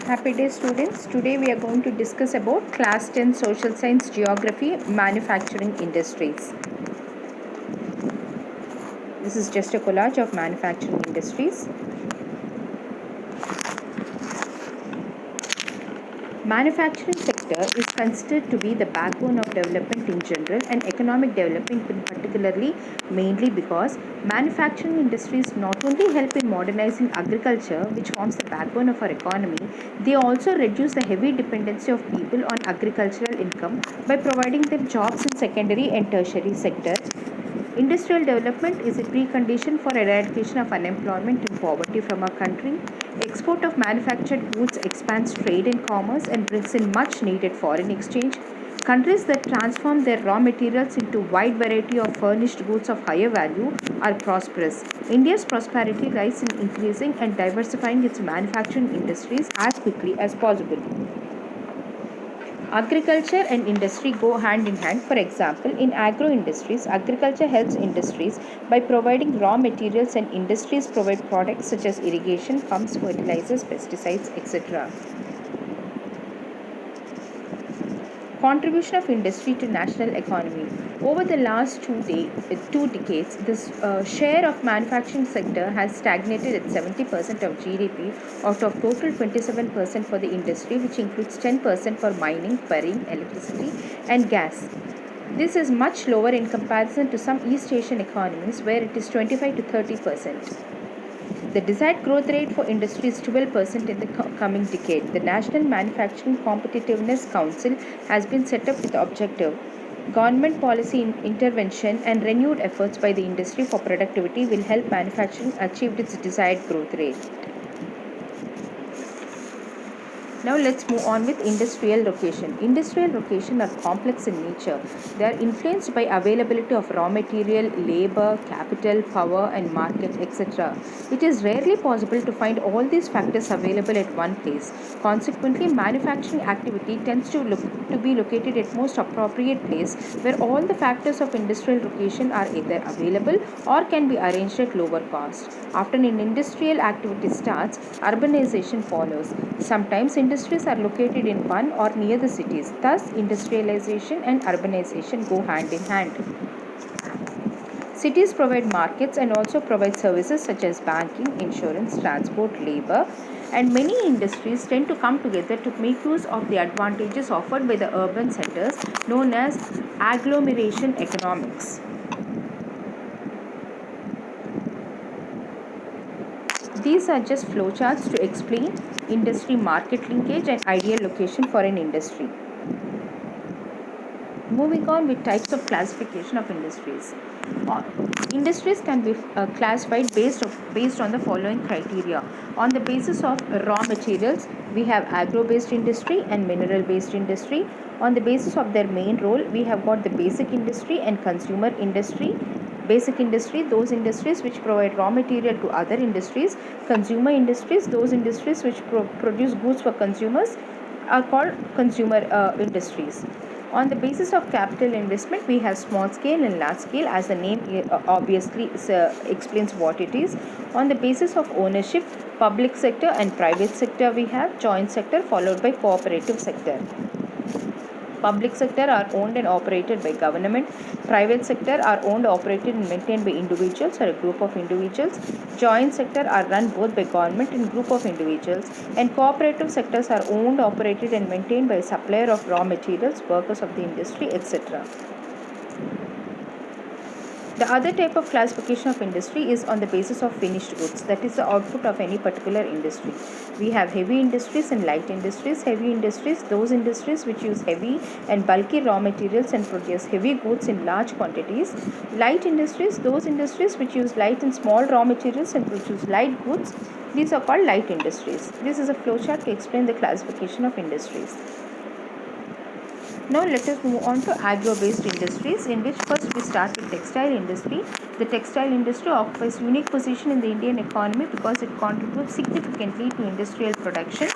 Happy day students. Today we are going to discuss about class 10 social science geography manufacturing industries. This is just a collage of manufacturing industries. Manufacturing sector is considered to be the backbone of development in general and economic development in particularly, mainly because manufacturing industries not only help in modernizing agriculture, which forms the backbone of our economy, they also reduce the heavy dependency of people on agricultural income by providing them jobs in secondary and tertiary sector. Industrial development is a precondition for eradication of unemployment and poverty from our country. Export of manufactured goods expands trade and commerce and brings in much needed foreign exchange. Countries that transform their raw materials into wide variety of furnished goods of higher value are prosperous. India's prosperity lies in increasing and diversifying its manufacturing industries as quickly as possible. Agriculture and industry go hand in hand. For example, in agro industries, agriculture helps industries by providing raw materials and industries provide products such as irrigation, pumps, fertilizers, pesticides, etc. Contribution of industry to national economy. Over the last two decades, the share of manufacturing sector has stagnated at 70% of GDP out of total 27% for the industry, which includes 10% for mining, quarrying, electricity and gas. This is much lower in comparison to some East Asian economies where it is 25 to 30%. The desired growth rate for industry is 12% in the coming decade. The National Manufacturing Competitiveness Council has been set up with the objective. Government policy intervention and renewed efforts by the industry for productivity will help manufacturing achieve its desired growth rate. Now let's move on with industrial location. Industrial location are complex in nature. They are influenced by availability of raw material, labor, capital, power and market, etc. It is rarely possible to find all these factors available at one place. Consequently, manufacturing activity tends to be located at most appropriate place where all the factors of industrial location are either available or can be arranged at lower cost. After an industrial activity starts, urbanization follows. Sometimes industries are located in one or near the cities. Thus, industrialization and urbanization go hand in hand. Cities provide markets and also provide services such as banking, insurance, transport, labor, and many industries tend to come together to make use of the advantages offered by the urban centers known as agglomeration economics. These are just flowcharts to explain industry market linkage and ideal location for an industry. Moving on with types of classification of industries. Industries can be classified based on the following criteria. On the basis of raw materials, we have agro-based industry and mineral-based industry. On the basis of their main role, we have got the basic industry and consumer industry. Basic industry, those industries which provide raw material to other industries. Consumer industries, those industries which produce goods for consumers are called consumer industries. On the basis of capital investment, we have small scale and large scale, as the name obviously explains what it is. On the basis of ownership, public sector and private sector, we have joint sector followed by cooperative sector. Public sector are owned and operated by government. Private sector are owned, operated and maintained by individuals or a group of individuals. Joint sector are run both by government and group of individuals. And cooperative sectors are owned, operated and maintained by a supplier of raw materials, workers of the industry, etc. The other type of classification of industry is on the basis of finished goods, that is the output of any particular industry. We have heavy industries and light industries. Heavy industries, those industries which use heavy and bulky raw materials and produce heavy goods in large quantities. Light industries, those industries which use light and small raw materials and produce light goods. These are called light industries. This is a flowchart to explain the classification of industries. Now let us move on to agro-based industries, in which first we start with textile industry. The textile industry occupies unique position in the Indian economy because it contributes significantly to industrial production.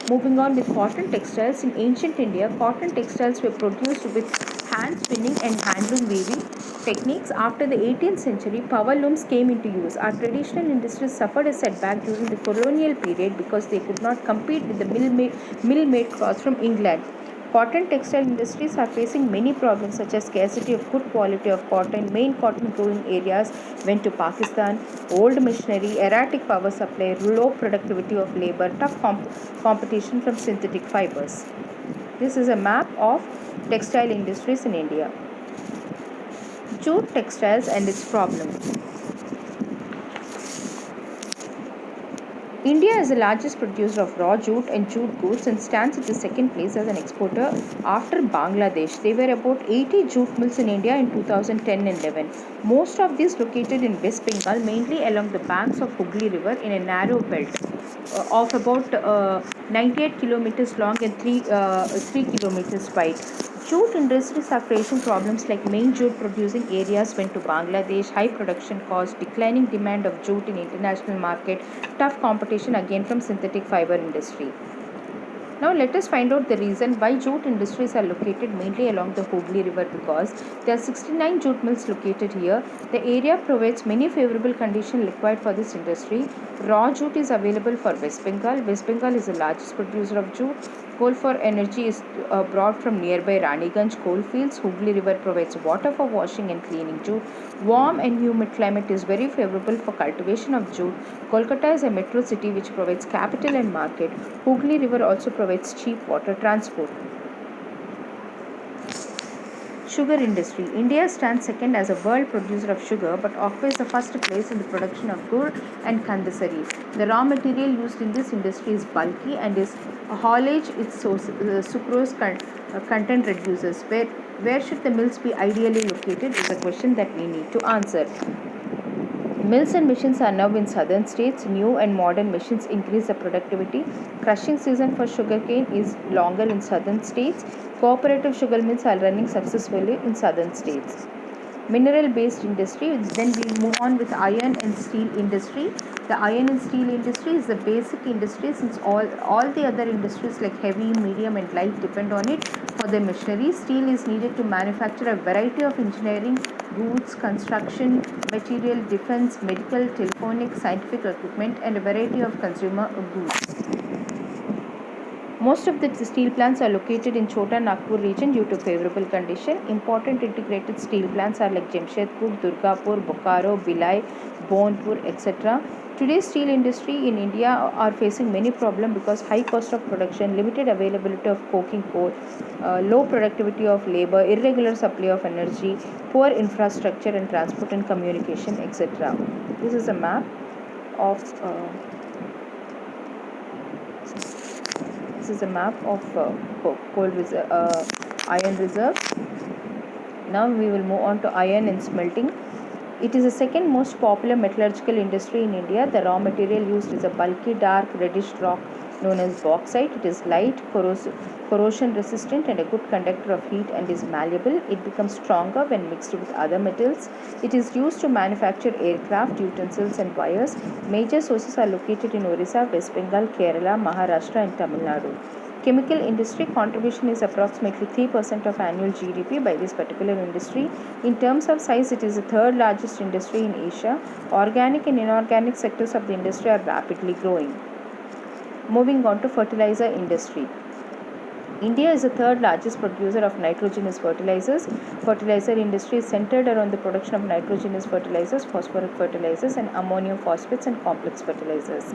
Moving on with cotton textiles. In ancient India, cotton textiles were produced with hand spinning and handloom weaving. techniques. After the 18th century, power looms came into use. Our traditional industries suffered a setback during the colonial period because they could not compete with the mill-made cloth from England. Cotton textile industries are facing many problems such as scarcity of good quality of cotton. Main cotton growing areas went to Pakistan. Old machinery, erratic power supply, low productivity of labor, tough competition from synthetic fibers. This is a map of textile industries in India. Jute textiles and its problem. India is the largest producer of raw jute and jute goods and stands at the second place as an exporter after Bangladesh. There were about 80 jute mills in India in 2010 and 11. Most of these located in West Bengal, mainly along the banks of Hooghly River in a narrow belt of about 98 kilometers long and 3 kilometers wide. Jute industries are facing problems like main jute producing areas went to Bangladesh, high production cost, declining demand of jute in international market, tough competition again from synthetic fiber industry. Now let us find out the reason why jute industries are located mainly along the Hooghly River, because there are 69 jute mills located here. The area provides many favorable conditions required for this industry. Raw jute is available for West Bengal. West Bengal is the largest producer of jute. Coal for energy is brought from nearby Raniganj coal fields. Hooghly River provides water for washing and cleaning jute. Warm and humid climate is very favorable for cultivation of jute. Kolkata is a metro city which provides capital and market. Hooghly River also provides cheap water transport. Sugar industry. India stands second as a world producer of sugar but occupies the first place in the production of gur and kandasari. The raw material used in this industry is bulky and is haulage its sucrose content reduces. Where should the mills be ideally located is a question that we need to answer. Mills and machines are now in southern states. New and modern machines increase the productivity. Crushing season for sugarcane is longer in southern states. Cooperative sugar mills are running successfully in southern states. Mineral based industry. Then we move on with iron and steel industry. The iron and steel industry is the basic industry, since all the other industries like heavy, medium and light depend on it for their machinery. Steel is needed to manufacture a variety of engineering goods, construction material, defense, medical, telephonic, scientific equipment and a variety of consumer goods. Most of the steel plants are located in Chota Nagpur region due to favorable condition. Important integrated steel plants are like Jamshedpur, Durgapur, Bokaro, Bhilai, Bonpur, etc. Today's steel industry in India are facing many problems because high cost of production, limited availability of coking coal, low productivity of labor, irregular supply of energy, poor infrastructure and transport and communication, etc. This is a map of iron reserve. Now we will move on to iron and smelting. It is the second most popular metallurgical industry in India. The raw material used is a bulky, dark, reddish rock known as bauxite. It is light, corrosion resistant, and a good conductor of heat and is malleable. It becomes stronger when mixed with other metals. It is used to manufacture aircraft, utensils, and wires. Major sources are located in Orissa, West Bengal, Kerala, Maharashtra, and Tamil Nadu. Chemical industry contribution is approximately 3% of annual GDP by this particular industry. In terms of size, it is the third largest industry in Asia. Organic and inorganic sectors of the industry are rapidly growing. Moving on to fertilizer industry. India is the third largest producer of nitrogenous fertilizers. Fertilizer industry is centered around the production of nitrogenous fertilizers, phosphoric fertilizers, and ammonium phosphates and complex fertilizers.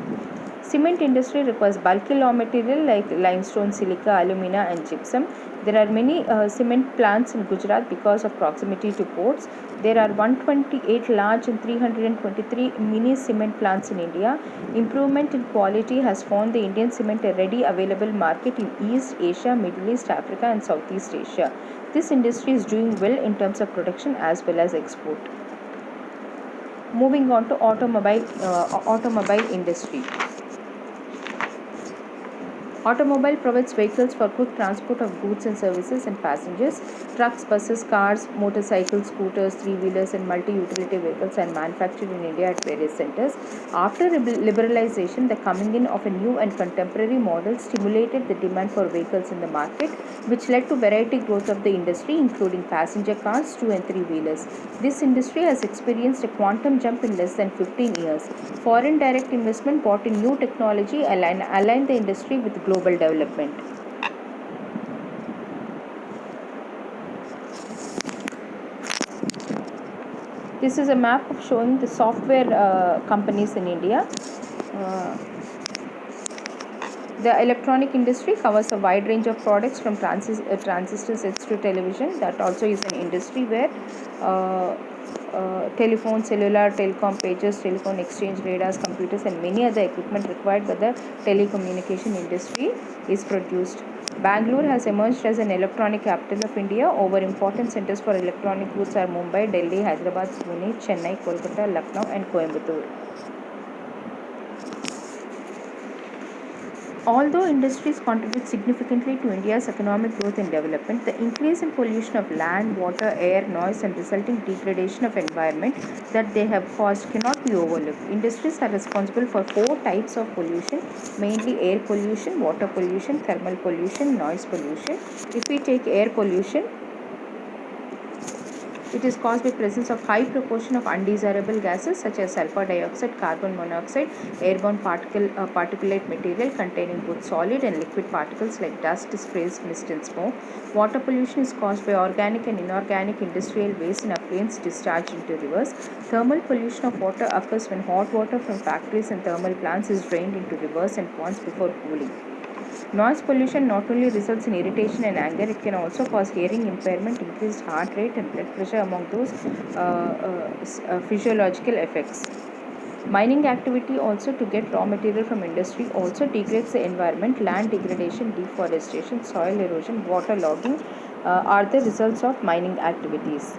Cement industry requires bulky raw material like limestone, silica, alumina, and gypsum. There are many cement plants in Gujarat because of proximity to ports. There are 128 large and 323 mini cement plants in India. Improvement in quality has found the Indian cement a ready available market in East Asia, Middle East, Africa, and Southeast Asia. This industry is doing well in terms of production as well as export. Moving on to automobile industry. Automobile provides vehicles for quick transport of goods and services and passengers. Trucks, buses, cars, motorcycles, scooters, three-wheelers, and multi-utility vehicles are manufactured in India at various centers. After liberalization, the coming in of a new and contemporary model stimulated the demand for vehicles in the market, which led to variety growth of the industry, including passenger cars, two and three-wheelers. This industry has experienced a quantum jump in less than 15 years. Foreign direct investment brought in new technology aligned the industry with global development. This is a map of showing the software companies in India. Uh, the electronic industry covers a wide range of products from transistor sets to television. That also is an industry where telephone, cellular, telecom, pages, telephone exchange, radars, computers, and many other equipment required by the telecommunication industry is produced. Bangalore has emerged as an electronic capital of India. Over important centers for electronic goods are Mumbai, Delhi, Hyderabad, Pune, Chennai, Kolkata, Lucknow, and Coimbatore. Although industries contribute significantly to India's economic growth and development, the increase in pollution of land, water, air, noise, and resulting degradation of environment that they have caused cannot be overlooked. Industries are responsible for four types of pollution, mainly air pollution, water pollution, thermal pollution, noise pollution. If we take air pollution, it is caused by presence of high proportion of undesirable gases such as sulfur dioxide, carbon monoxide, airborne particulate material containing both solid and liquid particles like dust, sprays, mist, and smoke. Water pollution is caused by organic and inorganic industrial waste and effluents discharged into rivers. Thermal pollution of water occurs when hot water from factories and thermal plants is drained into rivers and ponds before cooling. Noise pollution not only results in irritation and anger, it can also cause hearing impairment, increased heart rate, and blood pressure among those physiological effects. Mining activity also to get raw material from industry also degrades the environment. Land degradation, deforestation, soil erosion, water logging are the results of mining activities.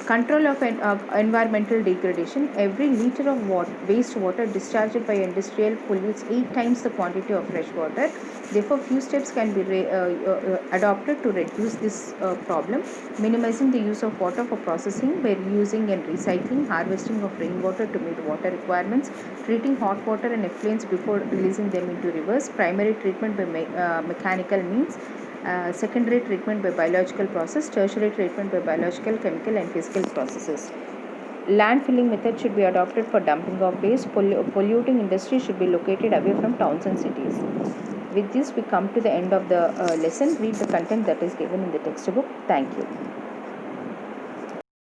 Control of environmental degradation. Every liter of wastewater discharged by industrial pollutes 8 times the quantity of fresh water. Therefore, few steps can be adopted to reduce this problem. Minimizing the use of water for processing by reusing and recycling, harvesting of rainwater to meet water requirements, treating hot water and effluents before releasing them into rivers, primary treatment by mechanical means, secondary treatment by biological process, tertiary treatment by biological, chemical, and physical processes. Land filling method should be adopted for dumping of waste. Polluting industry should be located away from towns and cities. With this, we come to the end of the lesson. Read the content that is given in the textbook. Thank you.